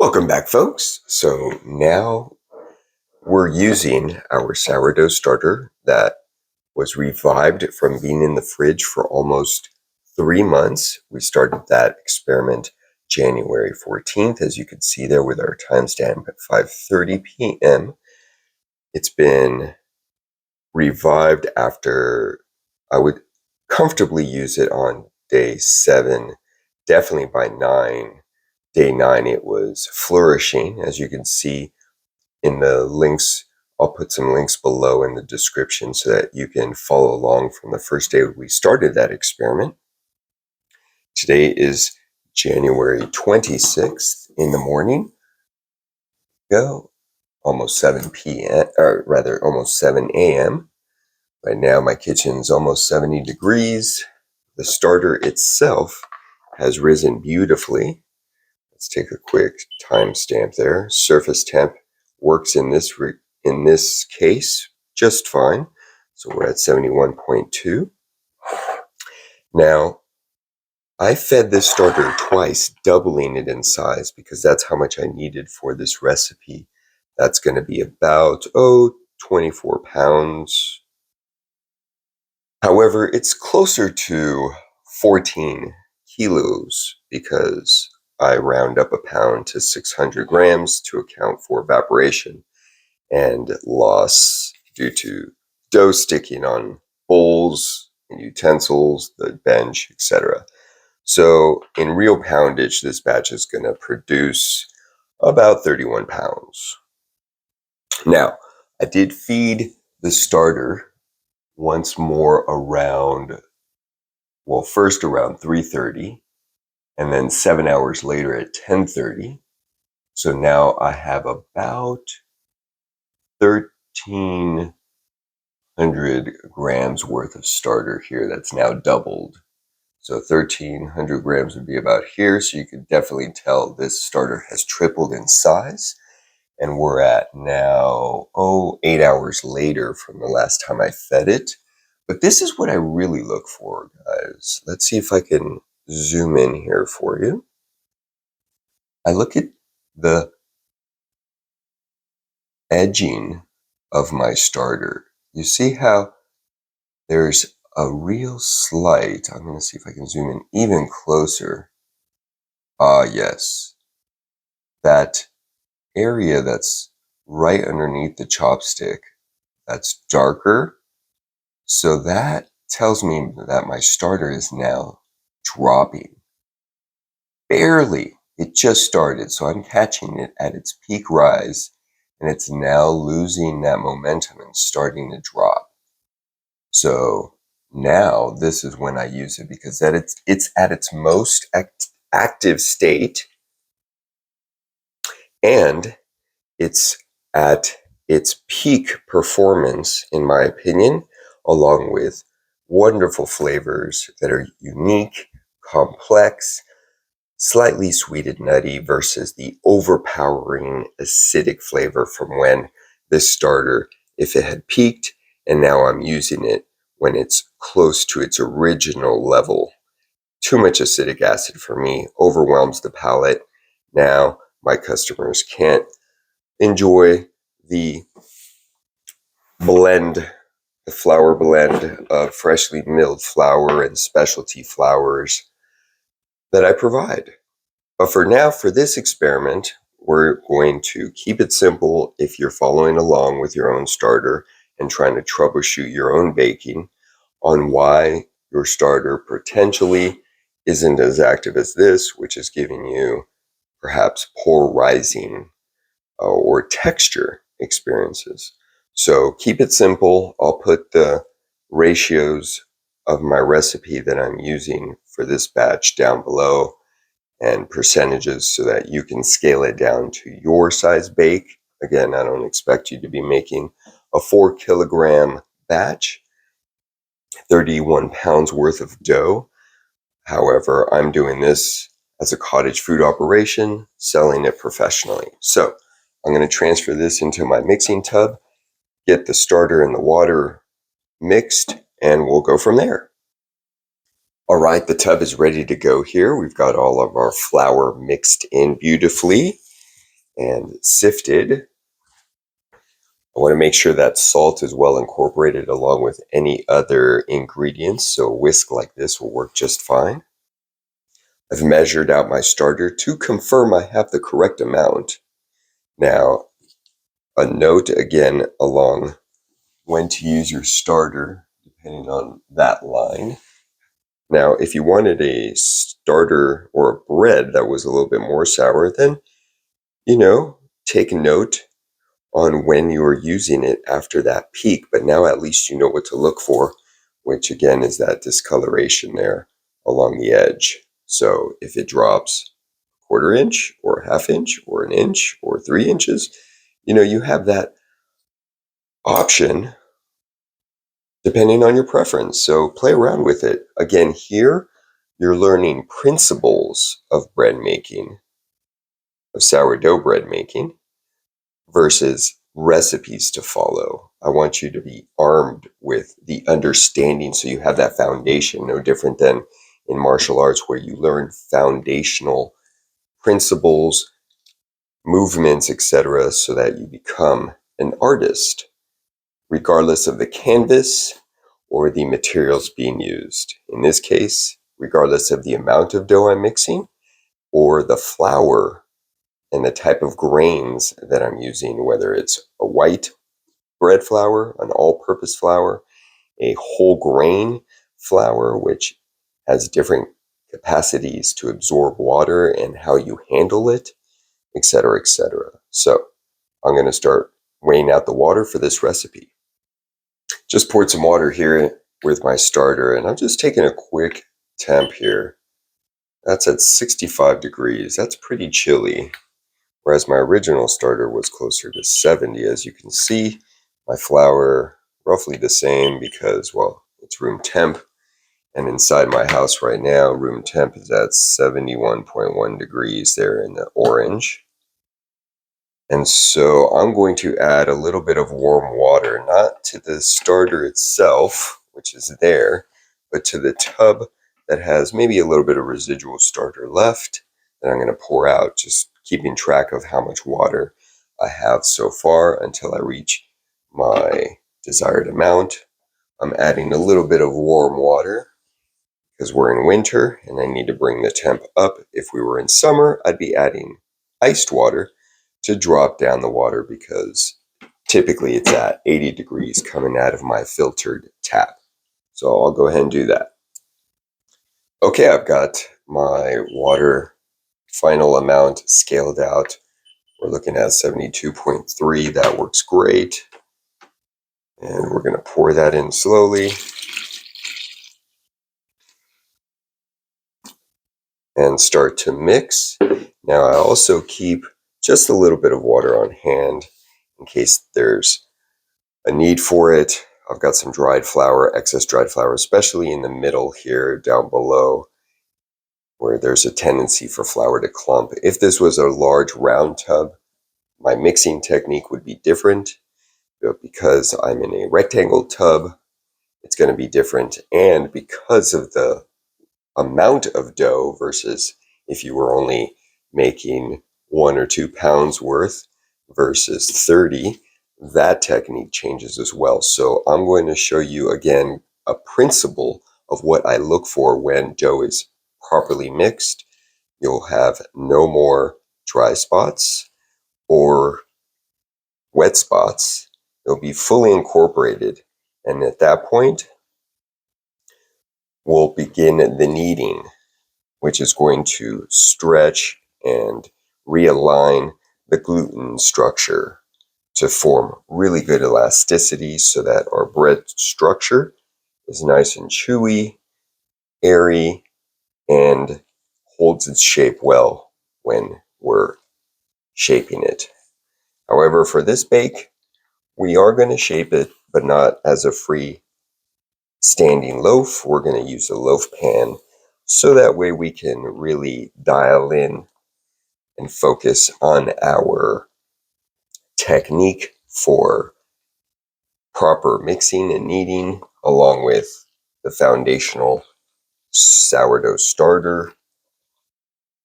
Welcome back, folks. So now we're using our sourdough starter that was revived from being in the fridge for almost 3 months. We started that experiment January 14th, as you can see there with our timestamp at 5:30 p.m. It's been revived after I would comfortably use it on day 7, definitely by 9. Day 9, it was flourishing, as you can see in the links. I'll put some links below in the description so that you can follow along from the first day we started that experiment. Today is January 26th in the morning. Almost 7 p.m., or rather almost 7 a.m. Right now my kitchen's almost 70 degrees. The starter itself has risen beautifully. Let's take a quick timestamp there. Surface temp works in this case just fine. So we're at 71.2. Now, I fed this starter twice, doubling it in size because that's how much I needed for this recipe. That's going to be about 24 pounds. However, it's closer to 14 kilos because I round up a pound to 600 grams to account for evaporation and loss due to dough sticking on bowls and utensils, the bench, etc. So in real poundage, this batch is going to produce about 31 pounds. Now, I did feed the starter once more first around 3:30 and then 7 hours later at 10:30. So now I have about 1,300 grams worth of starter here that's now doubled. So 1,300 grams would be about here. So you can definitely tell this starter has tripled in size. And we're at now, 8 hours later from the last time I fed it. But this is what I really look for, guys. Let's see if I can zoom in here for you. I look at the edging of my starter. You see how there's a real slight, I'm going to see if I can zoom in even closer. Yes. That area that's right underneath the chopstick, that's darker. So that tells me that my starter is now dropping. Barely. It just started, so I'm catching it at its peak rise, and it's now losing that momentum and starting to drop. So now this is when I use it because it's at its most active state, and it's at its peak performance, in my opinion, along with wonderful flavors that are unique, complex, slightly sweeted, nutty versus the overpowering acidic flavor from when this starter, if it had peaked, and now I'm using it when it's close to its original level. Too much acidic acid for me overwhelms the palate. Now my customers can't enjoy the flour blend of freshly milled flour and specialty flours that I provide. But for now, for this experiment, we're going to keep it simple if you're following along with your own starter and trying to troubleshoot your own baking on why your starter potentially isn't as active as this, which is giving you perhaps poor rising or texture experiences. So keep it simple. I'll put the ratios of my recipe that I'm using for this batch down below and percentages so that you can scale it down to your size bake. Again, I don't expect you to be making a 4 kilogram batch, 31 pounds worth of dough. However, I'm doing this as a cottage food operation, selling it professionally. So I'm going to transfer this into my mixing tub, get the starter and the water mixed, and we'll go from there. All right, the tub is ready to go here. We've got all of our flour mixed in beautifully. and sifted. I want to make sure that salt is well incorporated along with any other ingredients, so a whisk like this will work just fine. I've measured out my starter to confirm I have the correct amount. Now, a note again along when to use your starter, depending on that line. Now, if you wanted a starter or a bread that was a little bit more sour, then, take note on when you're using it after that peak. But now at least you know what to look for, which again is that discoloration there along the edge. So if it drops a quarter inch or a half inch or an inch or 3 inches, you have that option depending on your preference. So play around with it. Again, here you're learning principles of bread making, of sourdough bread making, versus recipes to follow. I want you to be armed with the understanding so you have that foundation, no different than in martial arts where you learn foundational principles, movements, etc., so that you become an artist, regardless of the canvas or the materials being used. In this case, regardless of the amount of dough I'm mixing or the flour and the type of grains that I'm using, whether it's a white bread flour, an all-purpose flour, a whole grain flour, which has different capacities to absorb water and how you handle it, etc., etc. So I'm going to start weighing out the water for this recipe. Just poured some water here with my starter, and I'm just taking a quick temp here. That's at 65 degrees. That's pretty chilly. Whereas my original starter was closer to 70. As you can see, my flour roughly the same because, well, it's room temp. And inside my house right now, room temp is at 71.1 degrees there in the orange. And so I'm going to add a little bit of warm water, not to the starter itself, which is there, but to the tub that has maybe a little bit of residual starter left that I'm going to pour out, just keeping track of how much water I have so far until I reach my desired amount. I'm adding a little bit of warm water because we're in winter and I need to bring the temp up. If we were in summer, I'd be adding iced water to drop down the water because typically it's at 80 degrees coming out of my filtered tap. So I'll go ahead and do that. Okay, I've got my water final amount scaled out. We're looking at 72.3. That works great. And we're going to pour that in slowly. And start to mix. Now I also keep just a little bit of water on hand in case there's a need for it. I've got some dried flour, excess dried flour, especially in the middle here down below where there's a tendency for flour to clump. If this was a large round tub, my mixing technique would be different, but because I'm in a rectangle tub, it's going to be different. And because of the amount of dough versus if you were only making 1 or 2 pounds worth versus 30, that technique changes as well. So I'm going to show you again a principle of what I look for when dough is properly mixed. You'll have no more dry spots or wet spots. It'll be fully incorporated. And at that point, we'll begin the kneading, which is going to stretch and realign the gluten structure to form really good elasticity so that our bread structure is nice and chewy, airy, and holds its shape well when we're shaping it. However, for this bake, we are going to shape it, but not as a free standing loaf. We're going to use a loaf pan so that way we can really dial in and focus on our technique for proper mixing and kneading, along with the foundational sourdough starter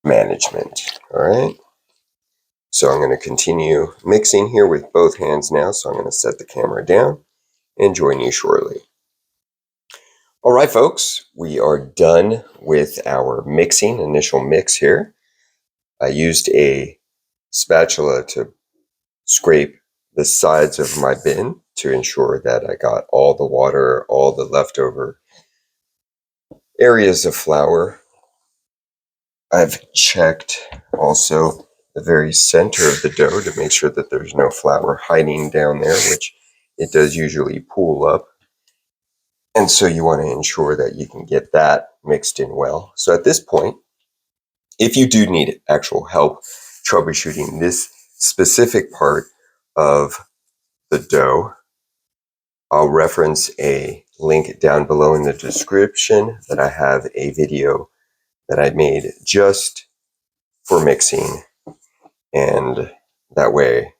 management. All right. So I'm going to continue mixing here with both hands now. So I'm going to set the camera down and join you shortly. All right, folks, we are done with our initial mix here. I used a spatula to scrape the sides of my bin to ensure that I got all the water, all the leftover areas of flour. I've checked also the very center of the dough to make sure that there's no flour hiding down there, which it does usually pool up. And so you want to ensure that you can get that mixed in well. So at this point, if you do need actual help troubleshooting this specific part of the dough, I'll reference a link down below in the description that I have a video that I made just for mixing, and that way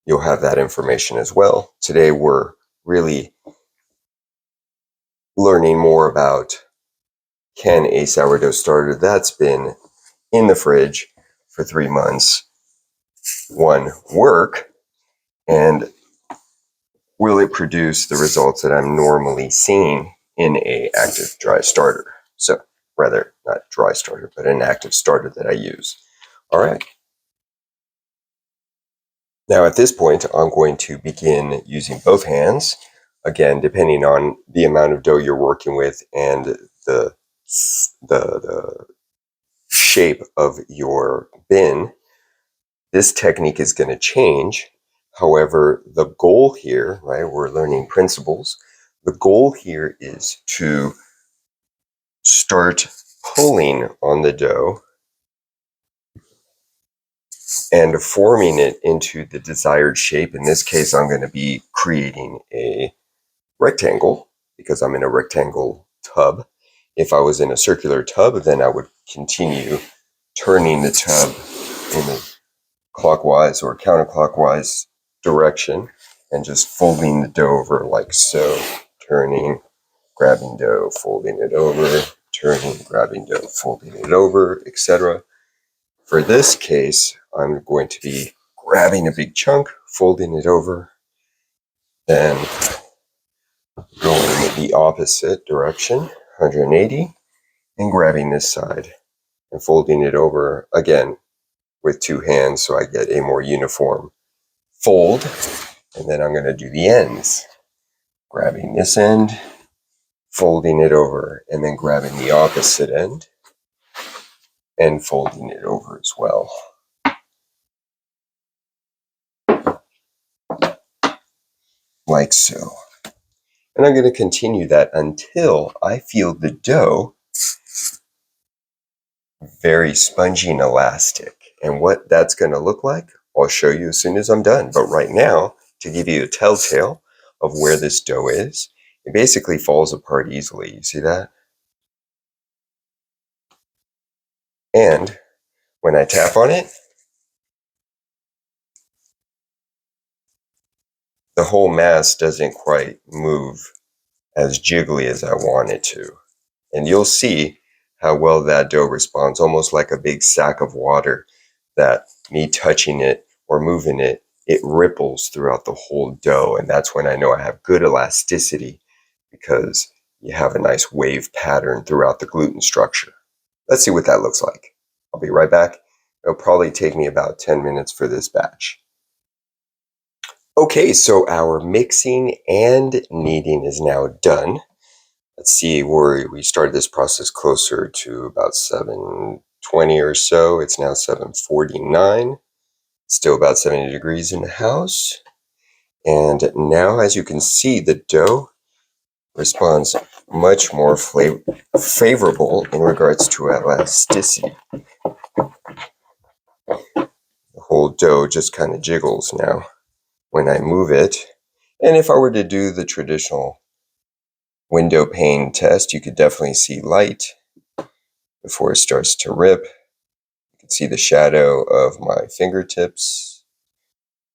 you'll have that information as well. Today we're really learning more about, can a sourdough starter that's been in the fridge for 3 months, one, work, and will it produce the results that I'm normally seeing in a active dry starter? So rather, not dry starter, but an active starter that I use. All right. Now at this point, I'm going to begin using both hands. Again, depending on the amount of dough you're working with and the shape of your bin, this technique is going to change. However, the goal here, right, we're learning principles. The goal here is to start pulling on the dough and forming it into the desired shape. In this case, I'm going to be creating a rectangle because I'm in a rectangle tub. If I was in a circular tub, then I would continue turning the tub in a clockwise or counterclockwise direction and just folding the dough over like so, turning, grabbing dough, folding it over, turning, grabbing dough, folding it over, etc. For this case, I'm going to be grabbing a big chunk, folding it over, then going the opposite direction, 180, and grabbing this side and folding it over again with two hands so I get a more uniform fold. And then I'm going to do the ends, grabbing this end, folding it over, and then grabbing the opposite end and folding it over as well. Like so. And I'm going to continue that until I feel the dough very spongy and elastic. And what that's going to look like, I'll show you as soon as I'm done. But right now, to give you a telltale of where this dough is, it basically falls apart easily. You see that? And when I tap on it, the whole mass doesn't quite move as jiggly as I want it to. And you'll see how well that dough responds, almost like a big sack of water that me touching it or moving it, it ripples throughout the whole dough. And that's when I know I have good elasticity because you have a nice wave pattern throughout the gluten structure. Let's see what that looks like. I'll be right back. It'll probably take me about 10 minutes for this batch. Okay, so our mixing and kneading is now done. Let's see, we started this process closer to about 7:20 or so. It's now 7:49. Still about 70 degrees in the house. And now, as you can see, the dough responds much more favorable in regards to elasticity. The whole dough just kind of jiggles now when I move it. And if I were to do the traditional window pane test, you could definitely see light before it starts to rip. You can see the shadow of my fingertips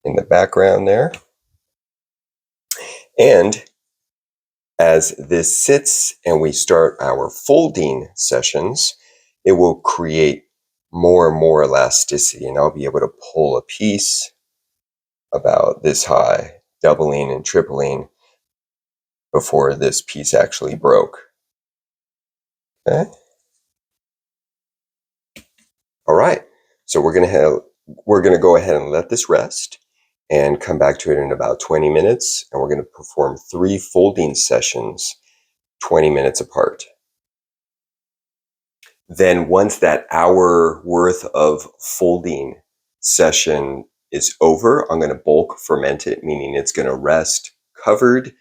in the background there. And as this sits and we start our folding sessions, it will create more and more elasticity, and I'll be able to pull a piece about this high, doubling and tripling before this piece actually broke. Okay. All right. So we're gonna go ahead and let this rest and come back to it in about 20 minutes. And we're gonna perform 3 folding sessions, 20 minutes apart. Then once that hour worth of folding session is over, I'm gonna bulk ferment it, meaning it's gonna rest covered,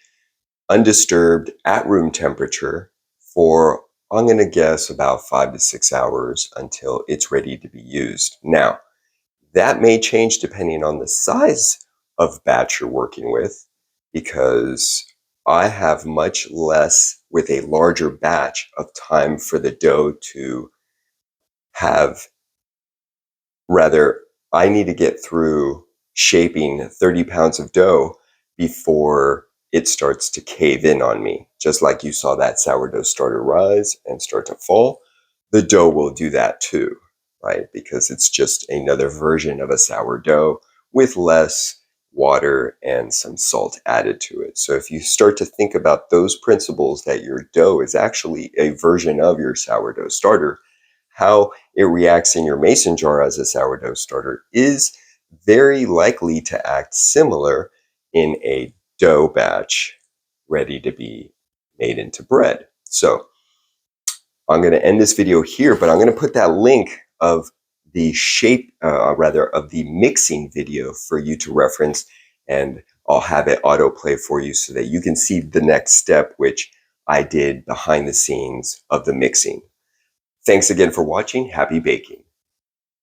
undisturbed, at room temperature for, I'm gonna guess, about 5 to 6 hours until it's ready to be used. Now, that may change depending on the size of batch you're working with, because I have much less with a larger batch of time for the dough to have, rather, I need to get through shaping 30 pounds of dough before it starts to cave in on me. Just like you saw that sourdough starter rise and start to fall, the dough will do that too, right? Because it's just another version of a sourdough with less water and some salt added to it. So if you start to think about those principles, that your dough is actually a version of your sourdough starter, how it reacts in your mason jar as a sourdough starter is very likely to act similar in a dough batch ready to be made into bread. So I'm going to end this video here, but I'm going to put that link of the of the mixing video for you to reference, and I'll have it autoplay for you so that you can see the next step, which I did behind the scenes of the mixing. Thanks again for watching. Happy baking.